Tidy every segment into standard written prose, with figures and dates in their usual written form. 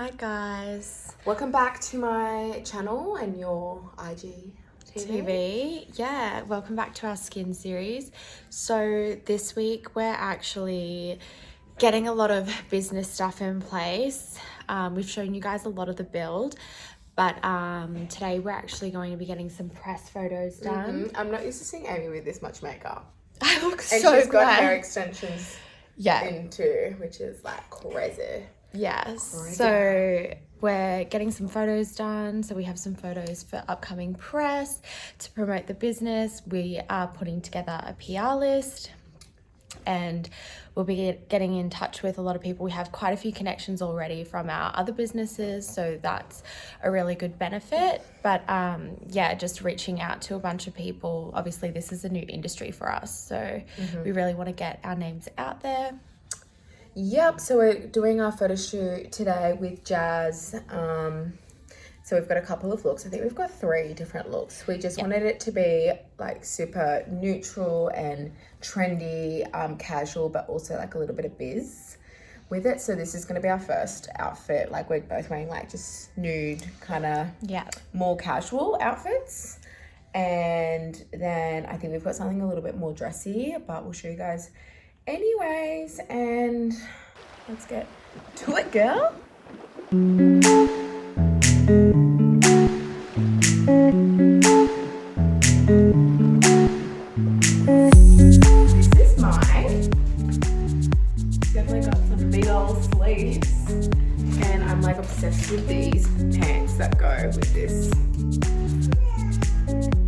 Hi guys. Welcome back to my channel and your IG TV. Yeah, welcome back to our skin series. So this week we're actually getting a lot of business stuff in place. We've shown you guys a lot of the build, but today we're actually going to be getting some press photos done. I'm not used to seeing Amy with this much makeup. I look And so she's got glad. hair extensions in too, which is like crazy. Yes. So we're getting some photos done. So we have some photos for upcoming press to promote the business. We are putting together a PR list and we'll be getting in touch with a lot of people. We have quite a few connections already from our other businesses, so that's a really good benefit. But yeah, just reaching out to a bunch of people. Obviously this is a new industry for us, so we really want to get our names out there. Yep, so we're doing our photo shoot today with Jazz. So we've got a couple of looks. I think we've got 3 different looks. We just wanted it to be like super neutral and trendy, casual, but also like a little bit of biz with it. So this is going to be our first outfit. Like we're both wearing like just nude kind of more casual outfits. And then I think we've got something a little bit more dressy, but we'll show you guys anyways. And let's get to it, girl. This is mine. Definitely got some big old sleeves, and I'm like obsessed with these pants that go with this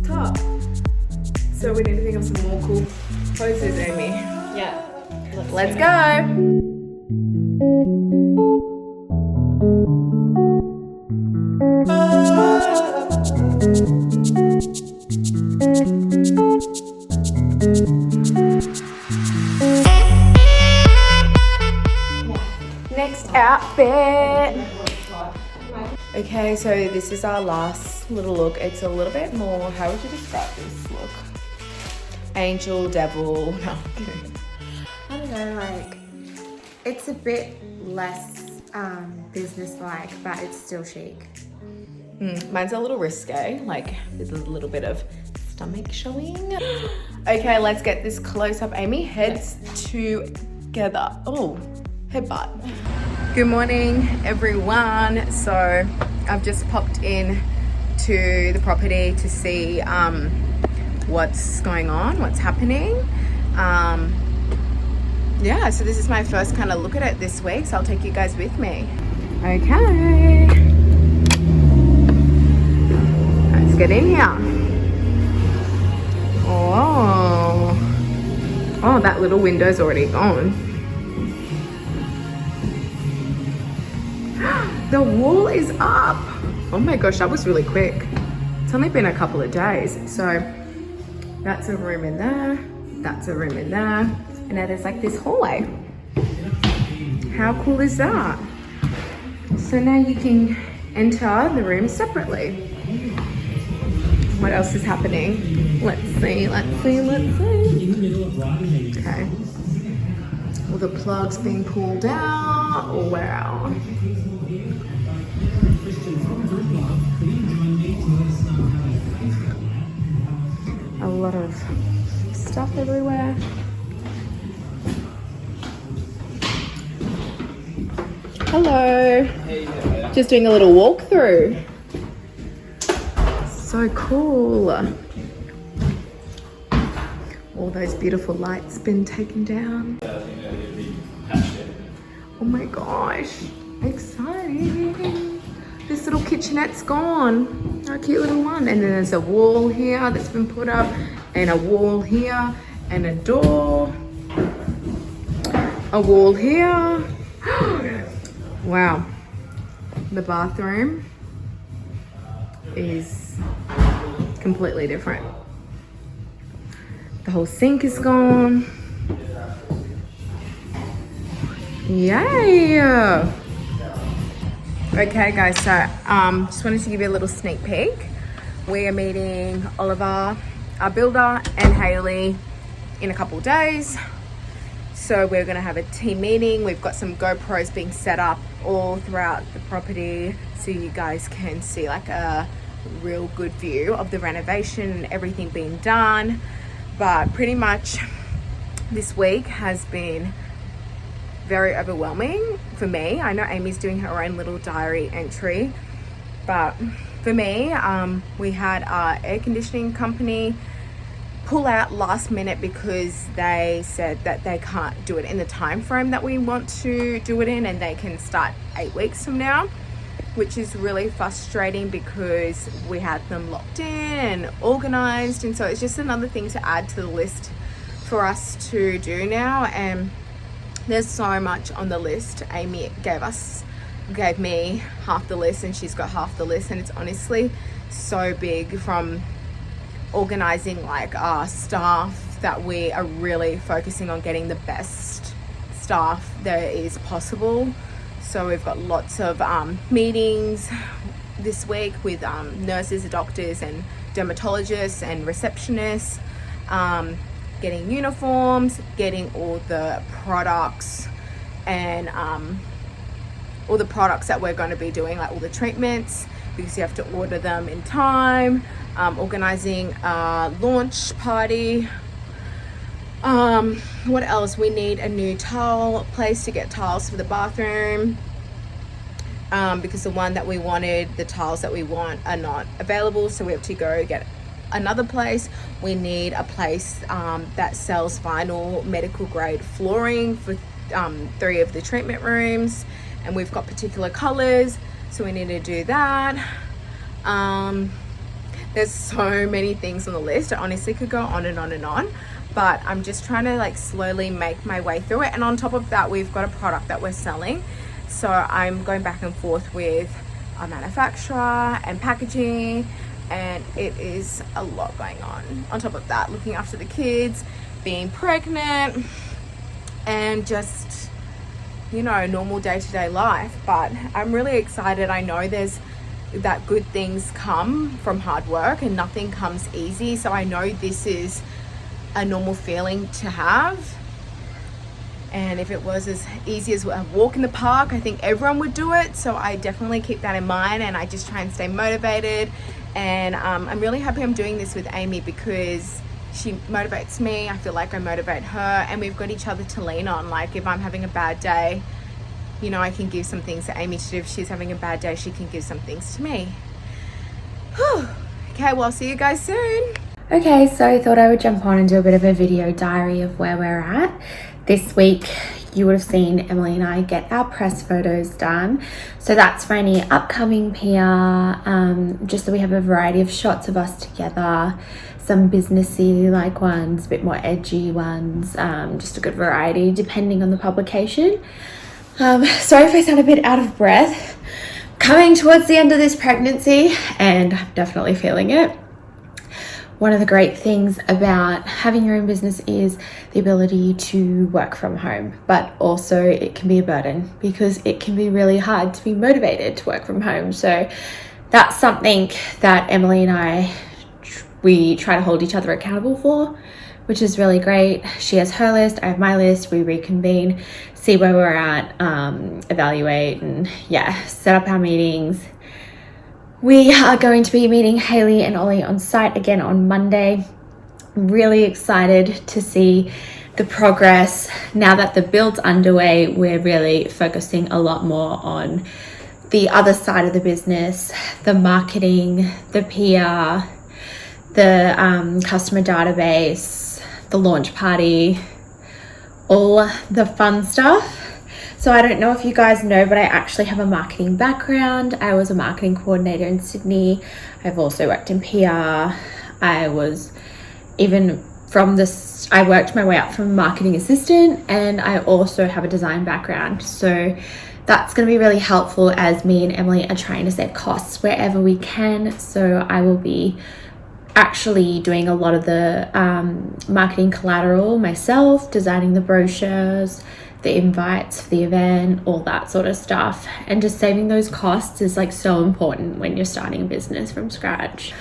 top. So we need to think of some more cool poses, Amy. Yeah. Let's go. Next outfit. Okay, so this is our last little look. It's a little bit more, how would you describe this look? Angel, devil, no, I'm kidding. I don't know, like, it's a bit less business-like, but it's still chic. Mine's a little risque, like there's a little bit of stomach showing. Okay, let's get this close up. Amy, heads together. Oh, headbutt. Good morning, everyone. So I've just popped in to the property to see what's going on, what's happening. Yeah, so this is my first kind of look at it this week, so I'll take you guys with me. Okay. Let's get in here. Oh, that little window's already gone. The wall is up. Oh my gosh, that was really quick. It's only been a couple of days. So that's a room in there. That's a room in there. And now there's like this hallway. How cool is that? So now you can enter the room separately. What else is happening? Let's see. Okay. All the plugs being pulled out. Oh, wow. A lot of stuff everywhere. Hello. Just doing a little walkthrough. So cool. All those beautiful lights been taken down. Oh my gosh, exciting. This little kitchenette's gone. How cute little one. And then there's a wall here that's been put up, and a wall here, and a door. A wall here. Wow. The bathroom is completely different. The whole sink is gone. Yay! Okay guys, so just wanted to give you a little sneak peek. We are meeting Oliver, our builder, and Hayley in a couple of days. So we're going to have a team meeting. We've got some GoPros being set up all throughout the property so you guys can see like a real good view of the renovation and everything being done. But pretty much this week has been very overwhelming for me. I know Amy's doing her own little diary entry, but for me, we had our air conditioning company pull out last minute because they said that they can't do it in the time frame that we want to do it in, and they can start 8 weeks from now, which is really frustrating because we had them locked in and organized. And so it's just another thing to add to the list for us to do now. And there's so much on the list. Amy gave me half the list, and she's got half the list, and it's honestly so big, from organizing like our staff, that we are really focusing on getting the best staff there is possible. So we've got lots of meetings this week with nurses, doctors and dermatologists and receptionists, getting uniforms, getting all the products and all the products that we're going to be doing, like all the treatments, because you have to order them in time, organizing a launch party. What else? We need a new tile place to get tiles for the bathroom, because the one that we wanted, the tiles that we want are not available, so we have to go get another place. We need a place that sells vinyl medical grade flooring for 3 of the treatment rooms, and we've got particular colors, so we need to do that. There's so many things on the list. I honestly could go on and on and on, but I'm just trying to like slowly make my way through it. And on top of that, we've got a product that we're selling, so I'm going back and forth with our manufacturer and packaging, and it is a lot going on. On top of that, looking after the kids, being pregnant, and just, you know, normal day-to-day life. But I'm really excited. I know there's that good things come from hard work and nothing comes easy, so I know this is a normal feeling to have. And if it was as easy as a walk in the park, I think everyone would do it. So I definitely keep that in mind, and I just try and stay motivated. And I'm really happy I'm doing this with Amy, because she motivates me. I feel like I motivate her, and we've got each other to lean on. Like if I'm having a bad day, you know, I can give some things to Amy to do. If she's having a bad day, she can give some things to me. Whew. Okay, well, I'll see you guys soon. Okay, so I thought I would jump on and do a bit of a video diary of where we're at. This week, you would have seen Emilee and I get our press photos done. So that's for any upcoming PR, just so we have a variety of shots of us together, some businessy like ones, a bit more edgy ones, just a good variety depending on the publication. Sorry if I sound a bit out of breath. Coming towards the end of this pregnancy, and I'm definitely feeling it. One of the great things about having your own business is the ability to work from home, but also it can be a burden because it can be really hard to be motivated to work from home. So that's something that Emilee and we try to hold each other accountable for, which is really great. She has her list, I have my list, we reconvene, see where we're at, evaluate, and set up our meetings. We are going to be meeting Hayley and Ollie on site again on Monday. I'm really excited to see the progress. Now that the build's underway, we're really focusing a lot more on the other side of the business, the marketing, the PR, the customer database, the launch party, all the fun stuff. So I don't know if you guys know, but I actually have a marketing background. I was a marketing coordinator in Sydney. I've also worked in PR. I was I worked my way up from marketing assistant, and I also have a design background. So that's going to be really helpful as me and Emilee are trying to save costs wherever we can. So I will be actually doing a lot of the marketing collateral myself, designing the brochures, the invites for the event, all that sort of stuff. And just saving those costs is like so important when you're starting a business from scratch.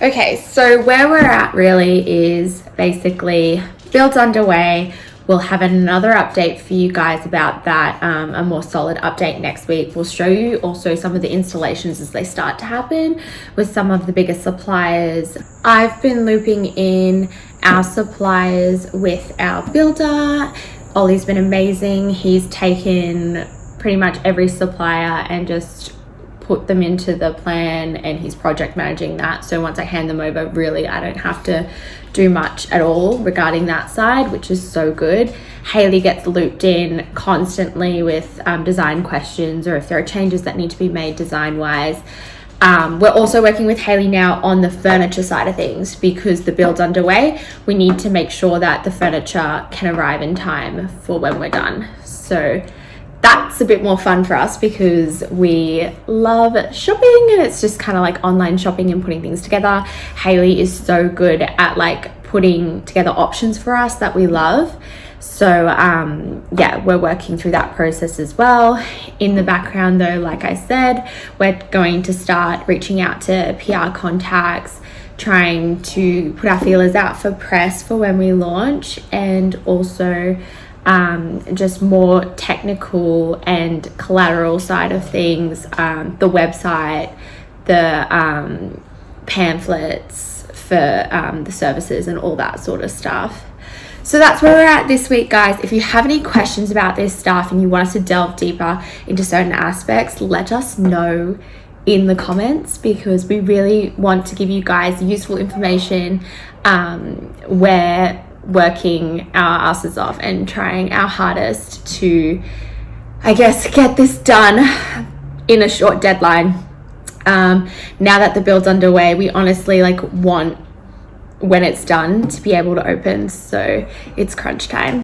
Okay, so where we're at really is basically build's underway. we'll have another update for you guys about that, a more solid update next week. We'll show you also some of the installations as they start to happen with some of the biggest suppliers. I've been looping in our suppliers with our builder. Ollie's been amazing. He's taken pretty much every supplier and just put them into the plan, and he's project managing that. So once I hand them over, really I don't have to do much at all regarding that side, which is so good. Hayley gets looped in constantly with design questions, or if there are changes that need to be made design wise. We're also working with Hayley now on the furniture side of things, because the build's underway. We need to make sure that the furniture can arrive in time for when we're done. So that's a bit more fun for us, because we love shopping and it's just kind of like online shopping and putting things together. Hayley is so good at like putting together options for us that we love. So yeah, we're working through that process as well. In the background though, like I said, we're going to start reaching out to PR contacts, trying to put our feelers out for press for when we launch, and also just more technical and collateral side of things, the website, the pamphlets for the services and all that sort of stuff. So that's where we're at this week, guys. If you have any questions about this stuff and you want us to delve deeper into certain aspects, let us know in the comments, because we really want to give you guys useful information. We're working our asses off and trying our hardest to, I guess, get this done in a short deadline. Now that the build's underway, we honestly want when it's done to be able to open, so it's crunch time.